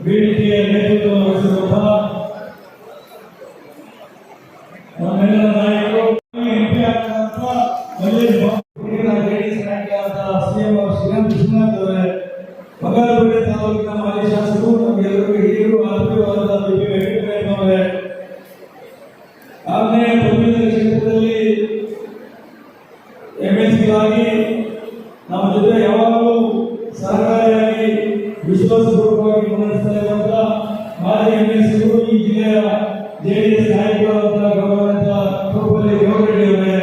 ವೇದಿಕೆಯ ನೇತೃತ್ವ ವಹಿಸಿರುವಂತಹ ನಮ್ಮೆಲ್ಲರ ನಾಯಕರು ಎಂಪಿ ಆಗಿರುವಂತಹ ಶ್ರೀರಾಮ್ ಕೃಷ್ಣನಾಥ್ ಅವರೇ, ಬಂಗಾರಪೇಟೆ ತಾಲೂಕಿನ ಮಾಜಿ ಶಾಸಕರು, ನಮಗೆಲ್ಲರಿಗೂ ಹಿರಿಯರು, ಆತ್ಮೀಯವಾದ ಬಿ.ಪಿ. ವೆಂಕಟೇಶ್ ಅವರೇ, ಆಗ್ನೇಯ ಪದವೀಧರ ಕ್ಷೇತ್ರದಲ್ಲಿ ಎಂಎಸ್ಪಿಯಾಗಿ ನಮ್ಮ ಜೊತೆ ಯಾವಾಗಲೂ ಸಹಕಾರಿಯಾಗಿ ವಿಶ್ವಾಸಪೂರ್ವಕವಾಗಿ ಮುನ್ನಡೆಸ್ತಾ ಇರುವಂತಹ ಮಾಜಿ ಎಂಎಸ್ಪಿಗಳು, ಈ ಜಿಲ್ಲೆಯ ಜೆಡಿಎಸ್ ನಾಯಕರಾದಂತಹ ಗೌರವಾನ್ವಿತ ಕೋಪಲ್ಲಿ ಗೌರಡ್ಡಿ ಅವರೇ,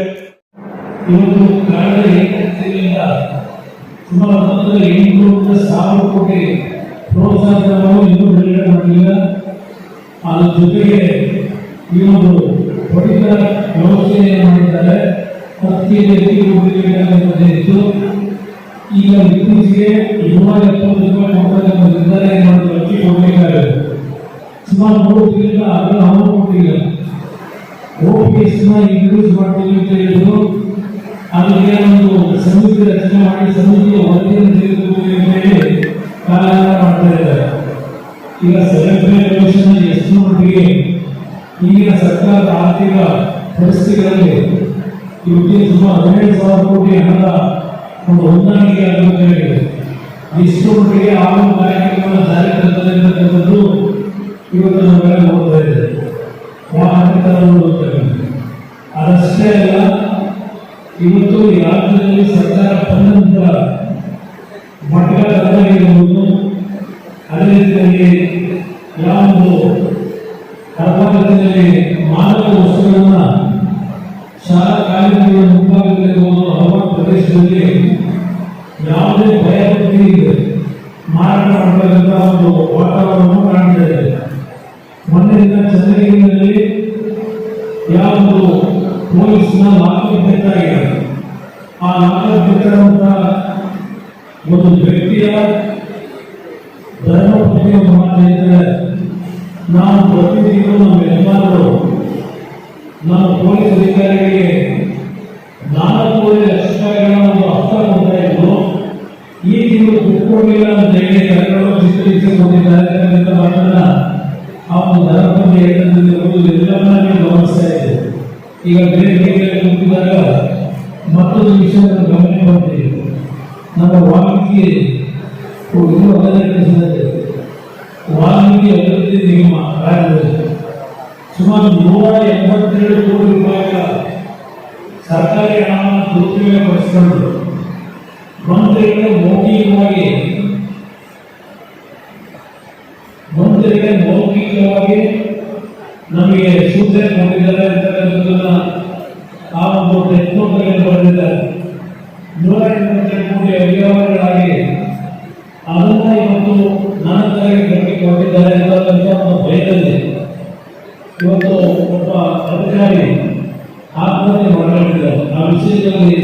ಇವತ್ತು ಕಳೆದ ಏಕತೆಯಿಂದ ಸುಮಾರು 800,000 ಕೋಟಿ ಪ್ರೋತ್ಸಾಹವನ್ನು ಇನ್ನೂ ಬಿಡುಗಡೆ ಮಾಡಲಿಲ್ಲ. ಅದರ ಜೊತೆಗೆ ಈ ಒಂದು ಪಡಿತರ ವ್ಯವಸ್ಥೆಯನ್ನು ಮಾಡಿದ್ದಾರೆ. 10 ಇತ್ತು, ಈಗ ಇತ್ತೀಚೆಗೆ 270 ರೂಪಾಯಿ ಕೊಡಬೇಕೆಂಬ ನಿರ್ಧಾರ ಅಕ್ಕಿ ಕೊಡಬೇಕಾಗಿದೆ. ಸುಮಾರು 3 ತಿಂಗಳಿಂದ ಅದನ್ನು ಅವರು ಕೊಟ್ಟಿಲ್ಲ. OPS ಇಂಟ್ರೊಡ್ಯೂಸ್ ಮಾಡ್ತೀವಿ ಅಂತ ಹೇಳಿದ್ರು. ಅದಕ್ಕೆ ಒಂದು ಸಮಿತಿ ರಚನೆ ಮಾಡಿ ಸಮಿತಿಯ ವರದಿಯನ್ನು ತೆಗೆದುಕೊಳ್ಳಿ ಅಂತ ಹೇಳಿ ಕಾಲಹರಣ ಮಾಡ್ತಾ ಇದ್ದಾರೆ. ಈಗ ಸೆಲೆಬ್ರೇಷನ್ ಎಷ್ಟು ಮಟ್ಟಿಗೆ ಈಗಿನ ಸರ್ಕಾರದ ಆರ್ಥಿಕ ಪರಿಸ್ಥಿತಿಗಳಲ್ಲಿ ಇವತ್ತಿನ ಸುಮಾರು 17,000 ಕೋಟಿ ಹಣದ ಒಂದು ಹೊಂದಾಣಿಕೆ ಆಗಬೇಕಾಗಿದೆ. ಇಷ್ಟು ಮಟ್ಟಿಗೆ ಆರು ಕಾರ್ಯಕ್ರಮಗಳ ಜಾರಿ ತರ್ತದೆ ಅಂತಕ್ಕಂಥದ್ದು ಇವತ್ತು ನಮ್ಮೆಲ್ಲ ನೋಡ್ತಾ ಇದ್ದೇವೆ. ಅದಷ್ಟೇ ಅಲ್ಲ, ಇವತ್ತು ಈ ರಾಜ್ಯದಲ್ಲಿ ಸರ್ಕಾರ ಬಂದಂತ ಮಟ್ಟದ ದರವಾಗಿರುವುದು, ಅದೇ ರೀತಿಯಲ್ಲಿ ಯಾವೊಂದು ಕರ್ನಾಟಕದಲ್ಲಿ ಮಾದಕ ವಸ್ತುಗಳನ್ನ ಶಾಲಾ ಕಾಲೇಜುಗಳ ಮುಂಭಾಗದಲ್ಲಿರುವುದು ಹಲವಾರು ಪ್ರದೇಶದಲ್ಲಿ ಯಾವುದೇ ಭಯಭಕ್ತಿ ಇದೆ ಮಾರಾಟ ಮಾಡತಕ್ಕಂಥ ಒಂದು ವಾತಾವರಣವನ್ನು ಕಾಣ್ತಾ ಇದೆ. ಮೊನ್ನೆ ದಿನ ಚಂದ್ರಗಿರಿಯಲ್ಲಿ ಯಾವೊಂದು ಪೊಲೀಸ್ನ ಲಾಕಪ್ ಬೇಕಾಗಿದೆ. ಆ ಲಾಕಪ್ ಬೇಕಾದಂತಹ ಒಂದು ವ್ಯಕ್ತಿಯ ಧರ್ಮಪತ್ನಿಯನ್ನು ಮಾಡ್ತಾ ಇದ್ದಾರೆ. ನಾವು ಪ್ರತಿನಿಧಿಗಳು, ನಮ್ಮ ಯಜಮಾನರು, ನಮ್ಮ ಪೊಲೀಸ್ ಅಧಿಕಾರಿಗಳಿಗೆ 4.5 ಲಕ್ಷ ರೂಪಾಯಿಗಳ ಒಂದು ಹಸ್ತ ಕೊಡ್ತಾ ಇದ್ರು. ಈ ತಿಂಗಳು ಕೊಟ್ಟಿಲ್ಲ ಅಂತ ಹೇಳಿ ಕರೆಗಳು ಚಿತ್ರೀಕರಿಸಿ ಕೊಟ್ಟಿದ್ದಾರೆ ಅಂತ ಮಾತನ್ನ ಆ ಒಂದು ಧರ್ಮಪತ್ನಿ ಹೇಳಿರುವುದು ಎಲ್ಲವನ್ನ ಗಮನಿಸ್ತಾ ಇದೆ. ಈಗ ಬೇರೆ ಬೇರೆ ಕೂತಿದಾಗ ಮತ್ತೊಂದು ವಿಷಯವನ್ನು ಗಮನ ಬರ್ತೀವಿ. ನಮ್ಮ ವಾಲ್ಮೀಕಿ ಅಭಿವೃದ್ಧಿ ನಿಗಮ ರಾಜ್ಯದಲ್ಲಿ ಸುಮಾರು 182 ಕೋಟಿ ರೂಪಾಯಿಗಳ ಸರ್ಕಾರಿ ಹಣವನ್ನು ದುರುಪಯೋಗಪಡಿಸಿಕೊಂಡು ಮಂತ್ರಿಗಳಿಗೆ ಮೌಖಿಕವಾಗಿ ನಮಗೆ ಸೂಚನೆ ಕೊಟ್ಟಿದ್ದಾರೆ ಅಂತಕ್ಕಂಥದ್ದನ್ನ ಆ ಒಂದು ಟೆಕ್ನೋಟಲ್ಲಿ ಬರೆದಿದ್ದಾರೆ. 182 ಕೋಟಿ ಅವ್ಯವಹಾರಗಳಾಗಿ ಅದನ್ನ ಇವತ್ತು ನಾನಂತಾಗಿ ಗಮನಕ್ಕೆ ಕೊಟ್ಟಿದ್ದಾರೆ ಅಂತಕ್ಕಂಥ ಒಂದು ಭಯದಲ್ಲಿ ಇವತ್ತು ಒಬ್ಬ ಅಧಿಕಾರಿ ಆತ್ಮಹತ್ಯೆ ಮಾಡಿದ್ದಾರೆ. ಆ ವಿಷಯದಲ್ಲಿ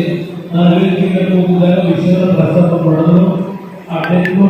ನಾನು ವೇದಿಕೆಗೆ ಹೋಗಿದ್ದಾಗ ವಿಷಯವನ್ನು ಪ್ರಸ್ತಾಪ ಮಾಡಿದ್ರು. ಆ ಟೆಕ್ನೋ